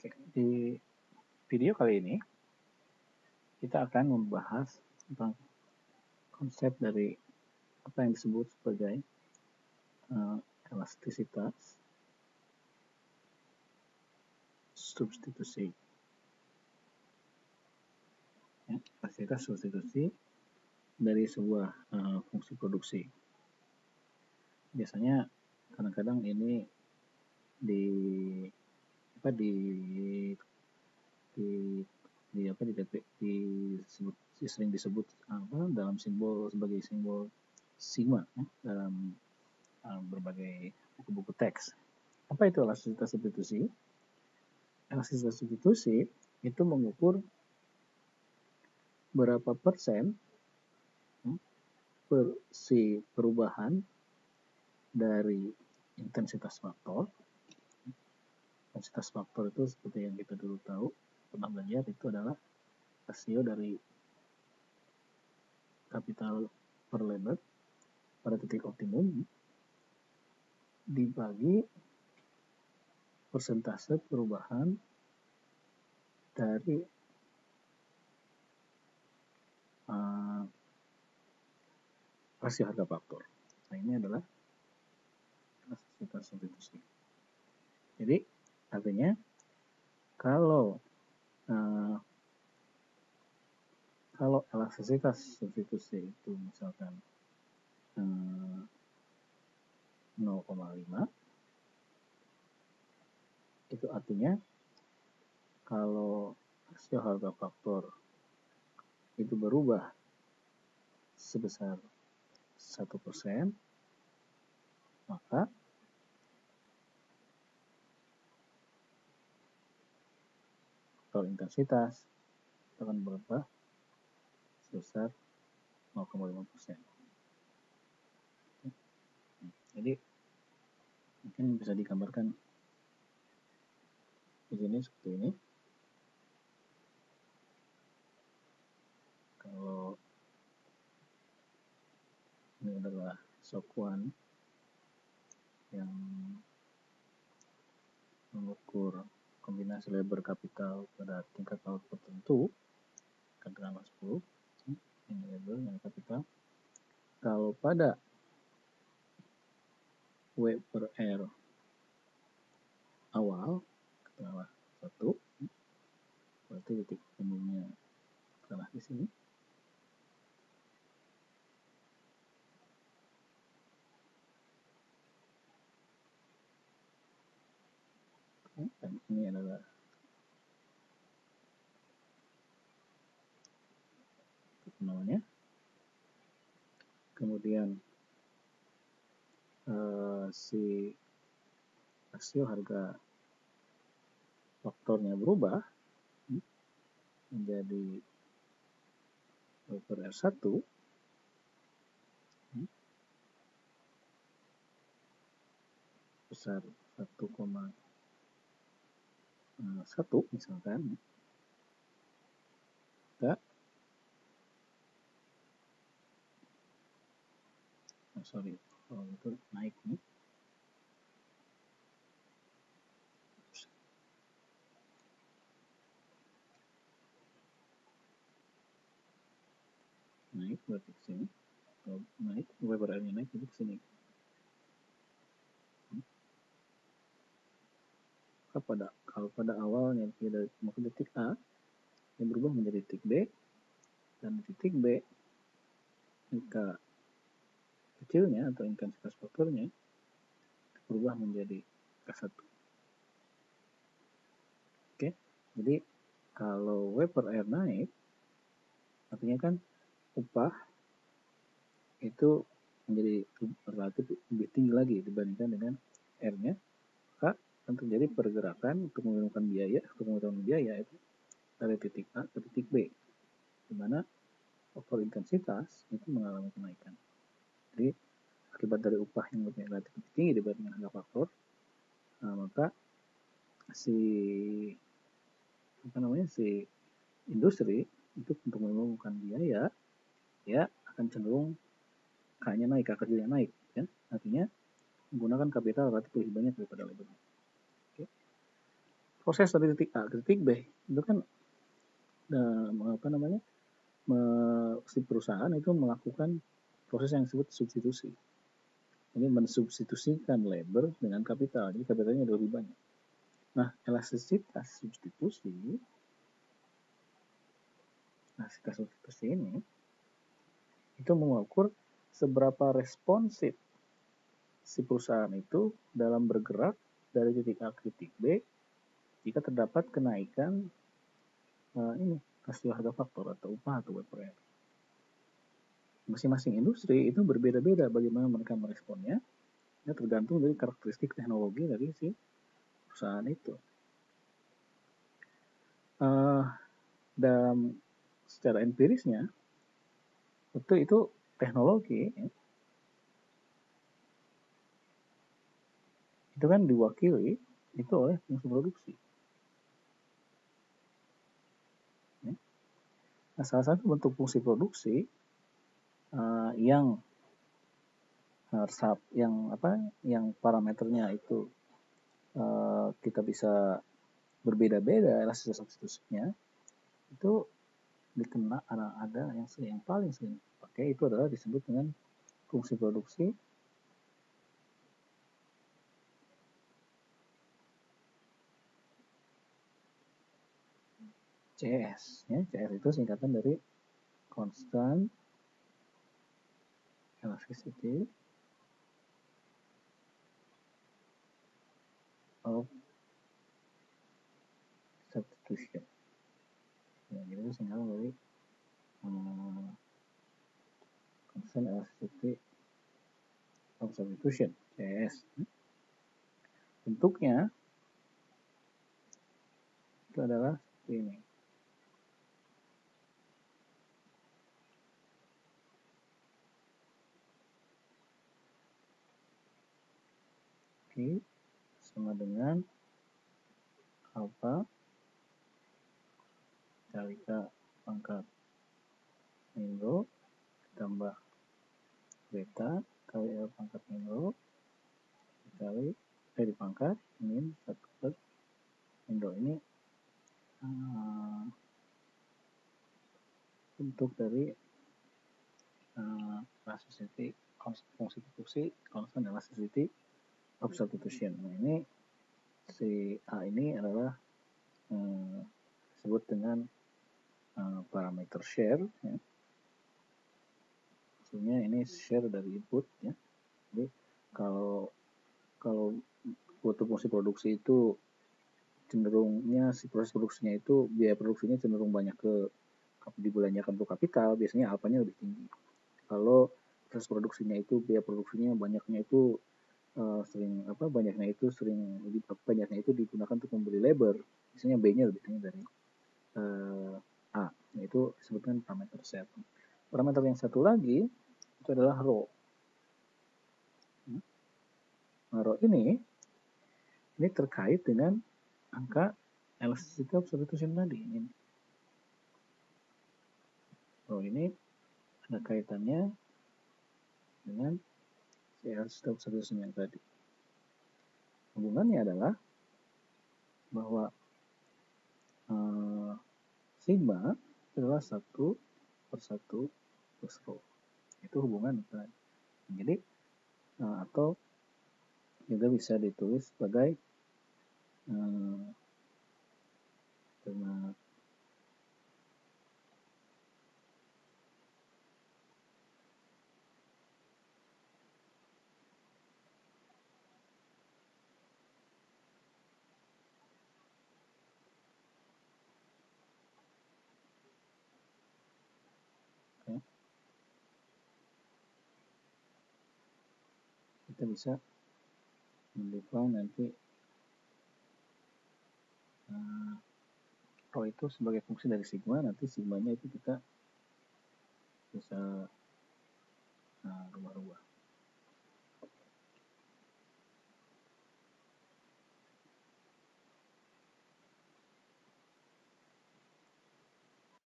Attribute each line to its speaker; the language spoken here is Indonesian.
Speaker 1: Oke, di video kali ini kita akan membahas tentang konsep dari apa yang disebut sebagai elastisitas substitusi. Ya, elastisitas substitusi dari sebuah fungsi produksi. Biasanya kadang-kadang ini sering disebut dalam simbol sebagai simbol sigma ya, dalam berbagai buku-buku teks. Apa itu elastisitas substitusi? Elastisitas substitusi itu mengukur berapa persen si perubahan dari intensitas faktor. Intensitas faktor itu seperti yang kita dulu tahu pernah belajar, itu adalah rasio dari kapital per lebar pada titik optimum dibagi persentase perubahan dari rasio harga faktor. Nah, ini adalah elastisitas substitusi. Jadi artinya kalau elastisitas substitusi itu misalkan 0,5, itu artinya kalau rasio harga faktor itu berubah sebesar 1%, maka faktor intensitas akan berubah sebesar 0,5%. Jadi mungkin bisa digambarkan di sini seperti ini. Kalau ini adalah shock one yang mengukur kombinasi lebar kapital pada tingkat output tertentu, katakanlah 10, ini lebar yang kapital. Kalau pada W per R awal, katakanlah 1, berarti titik umumnya adalah di sini. Dan ini adalah namanya. Kemudian si rasio harga faktornya berubah menjadi W per R1 besar 1,1 misalkan, kita kalau itu naik nih, naik berarti ke sini. Kalau naik, W per R-nya naik, jadi ke sini. Kalau pada awalnya dari titik A, yang berubah menjadi titik B, dan di titik B, angka kecilnya atau intensitas faktornya berubah menjadi K1. Oke, jadi kalau W per R naik, artinya kan upah itu menjadi relatif lebih tinggi lagi dibandingkan dengan R-nya, maka akan terjadi pergerakan untuk mengurangkan biaya itu dari titik A ke titik B, di mana faktor intensitas itu mengalami kenaikan. Jadi akibat dari upah yang lebih relatif tinggi dibandingkan harga faktor, maka si industri itu untuk menurunkan biaya, ya akan cenderung K-nya naik, K kecilnya naik, ya. Artinya menggunakan kapital relatif lebih banyak daripada lebarnya. Oke. proses dari titik A ke titik B itu kan si perusahaan itu melakukan proses yang disebut substitusi. Ini mensubstitusikan labor dengan kapital, jadi kapitalnya lebih banyak. Nah, elastisitas substitusi ini itu mengukur seberapa responsif si perusahaan itu dalam bergerak dari titik A ke titik B jika terdapat kenaikan rasio harga faktor atau upah atau WPR. Masing-masing industri itu berbeda-beda bagaimana mereka meresponnya, ya tergantung dari karakteristik teknologi dari si perusahaan itu. Dan secara empirisnya itu teknologi itu kan diwakili itu oleh fungsi produksi. Nah, salah satu bentuk fungsi produksi yang parameternya itu kita bisa berbeda-beda elastisitas substitusinya itu dikenal ada yang paling sering dipakai itu adalah disebut dengan fungsi produksi CS. CS itu singkatan dari constant elasticity of substitution. Jadi itu singkatan dari constant elasticity of substitution, CS. Bentuknya itu adalah seperti ini. Sama dengan alpha kali K pangkat min rho ditambah beta kali L pangkat min rho dikali dipangkat min 1 per min rho. Ini bentuk dari elasticity fungsi produksi constant elasticity of substitution. Nah, ini si A ini adalah disebut dengan parameter share ya. Maksudnya ini share dari input ya. Jadi kalau fungsi produksi itu cenderungnya si proses produksinya itu biaya produksinya cenderung banyak dibelanjakan untuk kapital, biasanya alfanya lebih tinggi. Kalau proses produksinya itu biaya produksinya banyaknya itu banyaknya itu digunakan untuk membeli labor, biasanya B-nya lebih tinggi dari A, yaitu disebutkan parameter share. Parameter yang satu lagi itu adalah rho. Nah, rho ini terkait dengan angka elasticity of substitution tadi. Rho ini ada kaitannya dengan elasticity of substitution yang tadi. Hubungannya adalah bahwa sigma adalah 1 per 1 plus rho. Itu hubungan tadi. Jadi atau juga bisa ditulis sebagai kita bisa mendefine nanti rho itu sebagai fungsi dari sigma, nanti sigmanya itu kita bisa rubah-rubah.